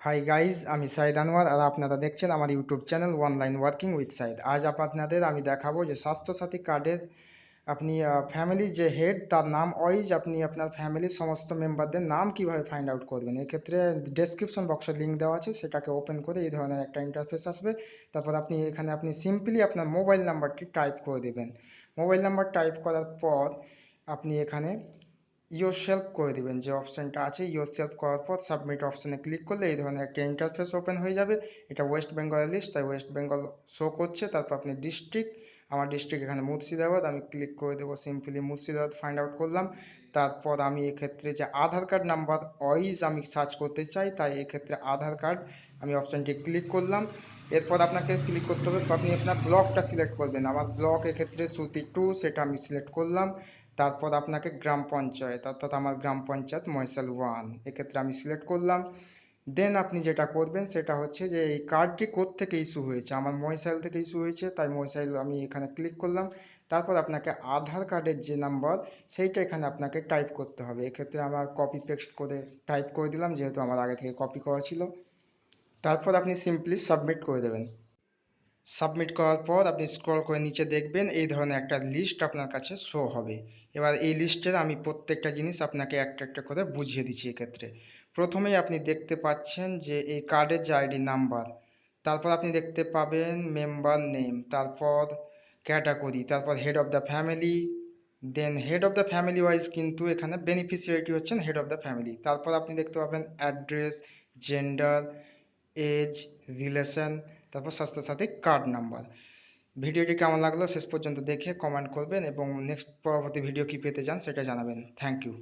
Hi guys, আমি সাইদ আনোয়ার আর আপনারা দেখছেন আমার YouTube channel online working with Saeed. আজ আপনাদের আমি দেখাবো যে স্বাস্থ্যসাথী কার্ডের আপনি ফ্যামিলির যে হেড তার নাম ওয়াইজ আপনি আপনার ফ্যামিলির সমস্ত মেম্বারদের নাম কিভাবে ফাইন্ড আউট করবেন। এক্ষেত্রে ডেসক্রিপশন বক্সে লিঙ্ক দেওয়া আছে, সেটাকে ওপেন করে এই ধরনের একটা ইন্টারফেস আসবে। তারপর আপনি সিম্পলি আপনার মোবাইল নাম্বারটি টাইপ করে দেবেন। মোবাইল নাম্বার টাইপ করার পর আপনি এখানে ইয়োর সেলফ করে দিবেন, যে অপশানটা আছে ইয়োর সেলফ করার পর সাবমিট অপশানে ক্লিক করলে এই ধরনের একটা ইন্টারফেস ওপেন হয়ে যাবে। এটা ওয়েস্ট বেঙ্গলের লিস্ট, তাই ওয়েস্ট বেঙ্গল শো করছে। তারপর আপনি ডিস্ট্রিক্ট, আমার ডিস্ট্রিক্ট এখানে মুর্শিদাবাদ, আমি ক্লিক করে দেবো, সিম্পলি মুর্শিদাবাদ ফাইন্ড আউট করলাম। তারপর আমি এক্ষেত্রে যে আধার কার্ড নাম্বার ওয়াইজ আমি সার্চ করতে চাই, তাই এক্ষেত্রে আধার কার্ড আমি অপশানটি ক্লিক করলাম। এরপর আপনাকে ক্লিক করতে হবে, আপনি আপনার ব্লকটা সিলেক্ট করবেন। আমার ব্লক এক্ষেত্রে সুতি 2, সেটা আমি সিলেক্ট করলাম। তারপর আপনাকে গ্রাম পঞ্চায়েত, অর্থাৎ আমার গ্রাম পঞ্চায়েত মহেশাল 1, এক্ষেত্রে আমি সিলেক্ট করলাম। দেন আপনি যেটা করবেন সেটা হচ্ছে যে এই কার্ডটি কোত্থেকে ইস্যু হয়েছে, আমার মহেশাল থেকে ইস্যু হয়েছে, তাই মহেশাল আমি এখানে ক্লিক করলাম। তারপর আপনাকে আধার কার্ডের যে নাম্বার সেইটা এখানে আপনাকে টাইপ করতে হবে। এক্ষেত্রে আমার কপি পেস্ট করে টাইপ করে দিলাম, যেহেতু আমার আগে থেকে কপি করা ছিল। তারপর আপনি সিম্পলি সাবমিট করে দেবেন। সাবমিট করার পর আপনি স্ক্রল করে নিচে দেখবেন এই ধরনের একটা লিস্ট আপনার কাছে শো হবে। এবার এই লিস্টের আমি প্রত্যেকটা জিনিস আপনাকে একটা একটা করে বুঝিয়ে দিচ্ছি। এক্ষেত্রে প্রথমেই আপনি দেখতে পাচ্ছেন যে এই কার্ডের যে আইডি নাম্বার, তারপর আপনি দেখতে পাবেন মেম্বার নেম, তারপর ক্যাটাগরি, তারপর head of the family. Then head of the family wise কিন্তু এখানে বেনিফিশিয়ারিটি হচ্ছেন হেড অফ দ্য ফ্যামিলি। তারপর আপনি দেখতে পাবেন অ্যাড্রেস, জেন্ডার, এজ, রিলেশন, তারপর স্বাস্থ্যসাথী কার্ড নাম্বার। ভিডিওটি কেমন লাগলো শেষ পর্যন্ত দেখে কমেন্ট করবেন এবং নেক্সট পরবর্তী ভিডিও কি পেতে চান সেটা জানাবেন। Thank you.